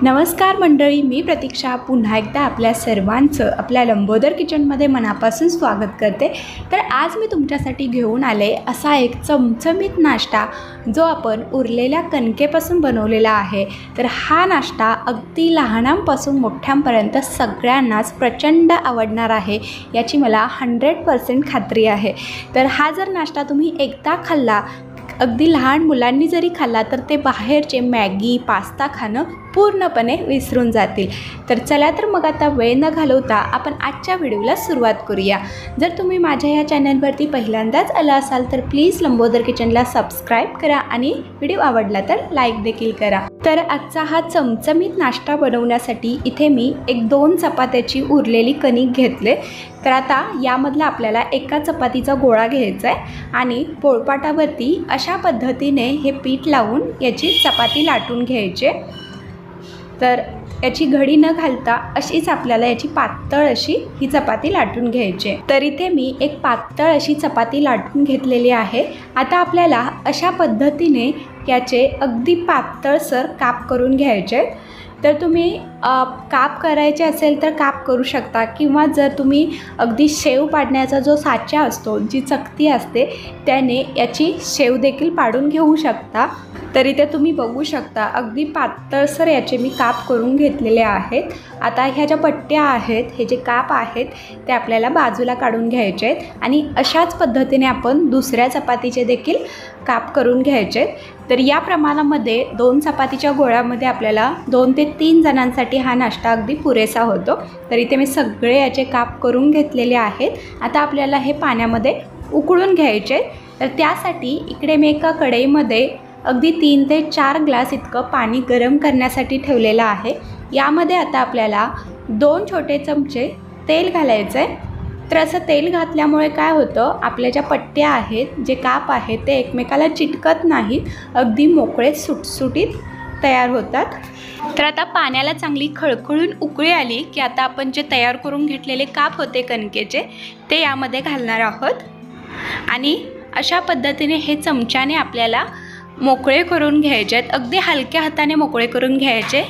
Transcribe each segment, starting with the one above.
नमस्कार मंडळी, मी प्रतीक्षा पुन्हा एकदा आपल्या सर्वांचं आपल्या लंबोदर किचनमध्ये मनापासून स्वागत करते। तर आज मी तुमच्यासाठी घेऊन आले असा एक चमचमीत नाश्ता जो आपण उरलेल्या कणकेपासून बनवलेला आहे। तर हा नाश्ता अगदी लहानांपासून मोठ्यांपर्यंत सगळ्यांनाच प्रचंड आवडणार आहे याची मला 100% खात्री आहे। तर हा जर नाश्ता तुम्ही एकदा खाल्ला, अगदी लहान मुलांनी जरी खाल्ला तर ते बाहेरचे मॅगी पास्ता खाणं पूर्णपणे विसरून जातील। तर चला तर मग आता वेळ न घालवता आपण आजच्या व्हिडिओला सुरुवात करूया। जर तुम्ही माझ्या या चॅनलवरती पहिल्यांदाच आला असाल तर प्लीज लंबोदर किचनला सबस्क्राईब करा आणि व्हिडिओ आवडला तर लाईक देखील करा। तर आजचा हा चमचमीत नाश्ता बनवण्यासाठी इथे मी 1-2 चपात्याची उरलेली कणिक घेतले। तर आता यामधला आपल्याला एका चपातीचा गोळा घ्यायचा आहे आणि पोळपाटावरती अशा पद्धतीने हे पीठ लावून याची चपाती लाटून घ्यायची। तर याची घडी न घालता अशीच आपल्याला याची पातळ अशी ही चपाती लाटून घ्यायची। तर इथे मी एक पातळ अशी चपाती लाटून घेतलेली आहे। आता आपल्याला अशा पद्धतीने याचे अगदी पातळसर काप करून घ्यायचे। तर तुम्ही काप करायचे असेल तर काप करू शकता किंवा जर तुम्ही अगदी शेव पाडण्याचा जो साचा असतो, जी चकती असते, त्याने याची शेव देखील पाडून घेऊ शकता। तर इथे तुम्ही बघू शकता अगदी पातळसर याचे मी काप करून घेतलेले आहेत। आता ह्या ज्या पट्ट्या आहेत, हे जे काप आहेत ते आपल्याला बाजूला काढून घ्यायचे आहेत आणि अशाच पद्धतीने आपण दुसऱ्या चपातीचे देखील काप करून घ्यायचे आहेत। तर या प्रमाणामध्ये 2 चपातीच्या गोळ्यामध्ये आपल्याला 2 ते 3 जणांसाठी हा नाश्ता अगदी पुरेसा होतो। तर इथे मी सगळे याचे काप करून घेतलेले आहेत। आता आपल्याला हे पाण्यामध्ये उकळून घ्यायचे। तर त्यासाठी इकडे मी एका कढईमध्ये अगदी 3 ते 4 ग्लास इतकं पाणी गरम करण्यासाठी ठेवलेलं आहे। यामध्ये आता आपल्याला 2 छोटे चमचे तेल घालायचं आहे। तर असं तेल घातल्यामुळे काय होतं, आपल्या ज्या पट्ट्या आहेत, जे काप आहेत, ते एकमेकाला चिटकत नाहीत, अगदी मोकळे सुटसुटीत तयार होतात। तर आता पाण्याला चांगली खळखळून उकळी आली की आता आपण जे तयार करून घेतलेले काप होते कणकेचे ते यामध्ये घालणार आहोत आणि अशा पद्धतीने हे चमच्याने आपल्याला मोकळे करून घ्यायचे आहेत। अगदी हलक्या हाताने मोकळे करून घ्यायचे।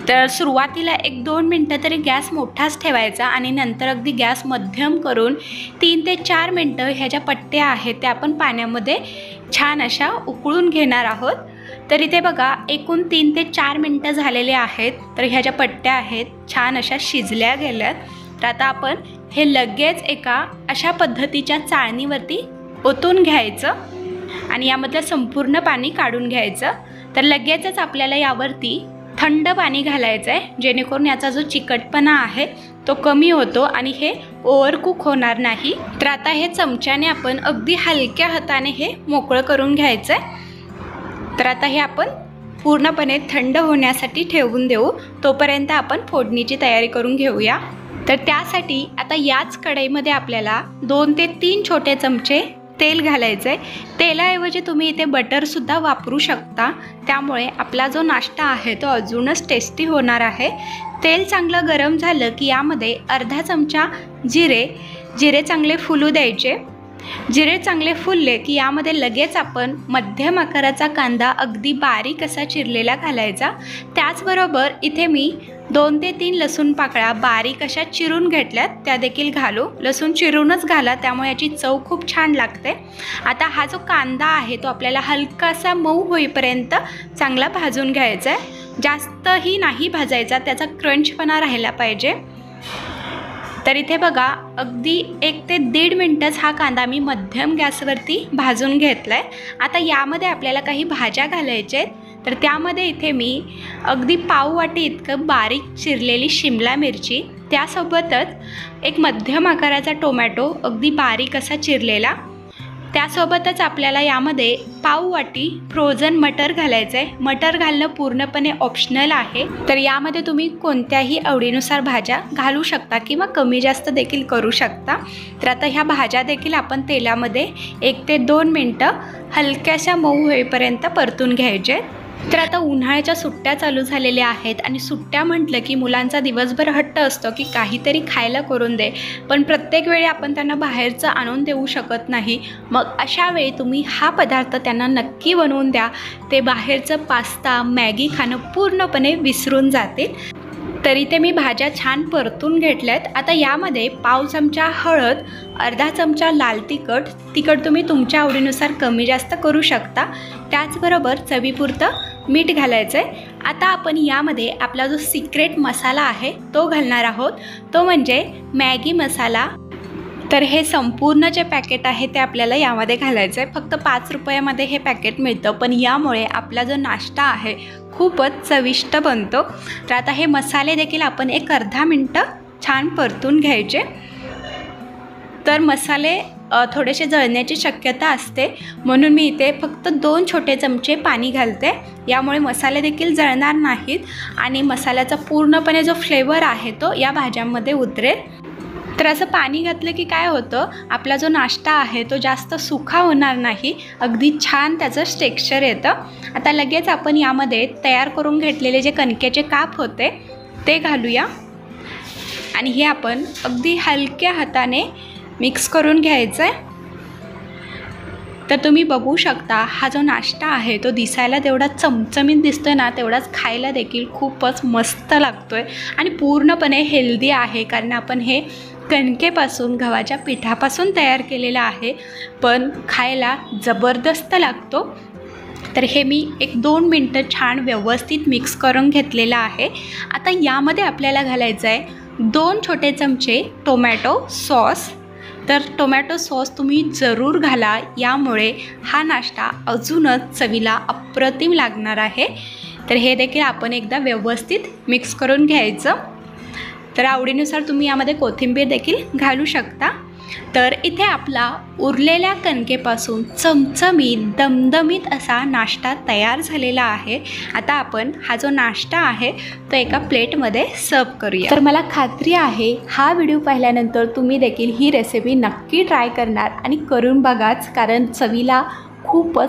तर सुरुवातीला 1-2 मिनटं तरी गॅस मोठाच ठेवायचा आणि नंतर अगदी गॅस मध्यम करून 3 ते 4 मिनटं ह्या ज्या पट्ट्या आहेत त्या आपण पाण्यामध्ये छान अशा उकळून घेणार आहोत। तर इथे बघा एकूण 3 ते 4 मिनटं झालेले आहेत। तर ह्या ज्या पट्ट्या आहेत छान अशा शिजल्या गेल्यात। तर आता आपण हे लगेच एका अशा पद्धतीच्या चाळणीवरती ओतून घ्यायचं आणि यामधलं संपूर्ण पाणी काढून घ्यायचं। तर लगेचच आपल्याला यावरती थंड पाणी घालायचं आहे, जेणेकरून याचा जो चिकटपणा आहे तो कमी होतो आणि हे ओव्हरकुक होणार नाही। तर आता हे चमच्याने आपण अगदी हलक्या हाताने हे मोकळं करून घ्यायचं आहे। तर आता हे आपण पूर्णपणे थंड होण्यासाठी ठेवून देऊ, तोपर्यंत आपण फोडणीची तयारी करून घेऊया। तर त्यासाठी आता याच कढईमध्ये आपल्याला 2 ते 3 छोटे चमचे तेल घालायचं आहे। तेलाऐवजी तुम्ही इथे बटरसुद्धा वापरू शकता, त्यामुळे आपला जो नाश्ता आहे तो अजूनच टेस्टी होणार आहे। तेल चांगलं गरम झालं की यामध्ये अर्धा चमचा जिरे चांगले फुलू द्यायचे। जिरे चांगले फुलले की यामध्ये लगेच आपण मध्यम आकाराचा कांदा अगदी बारीक असा चिरलेला घालायचा। त्याचबरोबर इथे मी 2 ते 3 लसूण पाकळ्या बारीक अशा चिरून घेतल्यात, त्या देखील घालू। लसूण चिरूनच घाला, त्यामुळे याची चव खूप छान लागते। आता हा जो कांदा आहे तो आपल्याला हलकासा मऊ होईपर्यंत चांगला भाजून घ्यायचा आहे। जास्तही नाही भाजायचा, त्याचा क्रंचपणा राहिला पाहिजे। तर इथे बघा अगदी 1 ते 1.5 मिनटंच हा कांदा मी मध्यम गॅसवरती भाजून घेतला आहे। आता यामध्ये आपल्याला काही भाज्या घालायच्या आहेत। तर त्यामध्ये इथे मी अगदी पाव वाटी इतकं बारीक चिरलेली शिमला मिरची, त्यासोबतच एक मध्यम आकाराचा टोमॅटो अगदी बारीक असा चिरलेला, त्यासोबतच आपल्याला यामध्ये पाव वाटी फ्रोझन मटर घालायचं आहे। मटर घालणं पूर्णपणे ऑप्शनल आहे। तर यामध्ये तुम्ही कोणत्याही आवडीनुसार भाज्या घालू शकता किंवा कमी जास्त देखील करू शकता। तर आता ह्या भाज्या देखील आपण तेलामध्ये 1 ते 2 मिनटं हलक्याशा मऊ होईपर्यंत परतून घ्यायचे। तर आता उन्हाळ्याच्या सुट्ट्या चालू झालेल्या आहेत आणि सुट्ट्या म्हटलं की मुलांचा दिवसभर हट्ट असतो की काहीतरी खायला करून दे, पण प्रत्येक वेळी आपण त्यांना बाहेरचं आणून देऊ शकत नाही. मग अशा वेळी तुम्ही हा पदार्थ त्यांना नक्की बनवून द्या. ते बाहेरचं पास्ता मॅगी खाणं पूर्णपणे विसरून जातील. तरी ते मी भाज्या छान परतून घेतल्यात. आता यामध्ये पाव चमचा हळद, अर्धा चमचा लाल तिखट तुम्ही तुमच्या आवडीनुसार कमी जास्त करू शकता. त्याचबरोबर चवीपुरतं मीठ घालायचं आहे. आता आपण यामध्ये आपला जो सिक्रेट मसाला आहे तो घालणार आहोत, तो म्हणजे मॅगी मसाला. तर हे संपूर्ण जे पॅकेट आहे ते आपल्याला यामध्ये घालायचं आहे. फक्त 5 रुपयामध्ये हे पॅकेट मिळतं, पण यामुळे आपला जो नाश्ता आहे खूपच चविष्ट बनतो. तर आता हे मसाले देखील आपण एक अर्धा मिनटं छान परतून घ्यायचे. तर मसाले थोडेसे जळण्याची शक्यता असते, म्हणून मी इथे फक्त 2 छोटे चमचे पाणी घालते. यामुळे मसाले देखील जळणार नाहीत आणि मसाल्याचा पूर्णपणे जो फ्लेवर आहे तो या भाज्यांमध्ये उतरेल. तर असं पाणी घातलं की काय होतं, आपला जो नाश्ता आहे तो जास्त सुका होणार नाही, अगदी छान त्याचं टेक्स्चर येतं. आता लगेच आपण यामध्ये तयार करून घेतलेले जे कणकेचे काप होते ते घालूया आणि हे आपण अगदी हलक्या हाताने मिक्स करून घ्यायचं आहे. तर तुम्ही बघू शकता हा जो नाश्ता आहे तो दिसायला तेवढा चमचमीत दिसतोय ना, तेवढाच खायला देखील खूपच मस्त लागतोय आणि पूर्णपणे हेल्दी आहे, कारण आपण हे कणकेपासून गव्हाच्या पिठापासून तयार केलेला आहे, पण खायला जबरदस्त लागतो. तर हे मी 1-2 मिनटं छान व्यवस्थित मिक्स करून घेतलेलं आहे. आता यामध्ये आपल्याला घालायचं आहे 2 छोटे चमचे टोमॅटो सॉस. तर टोमॅटो सॉस तुम्ही जरूर घाला, यामुळे हा नाश्ता अजूनच चवीला अप्रतिम लागणार आहे. तर हे देखील आपण एकदा व्यवस्थित मिक्स करून घ्यायचं. तर आवडीनुसार तुम्ही यामध्ये कोथिंबीर देखील घालू शकता. तर इथे आपला उरलेल्या कणकेपासून चमचमीत दमदमीत असा नाश्ता तयार झालेला आहे. आता आपण हा जो नाश्ता आहे तो एका प्लेटमध्ये सर्व करूया. तर मला खात्री आहे हा व्हिडिओ पाहिल्यानंतर तुम्ही देखील ही रेसिपी नक्की ट्राय करणार आणि करून बघाच, कारण चवीला खूपच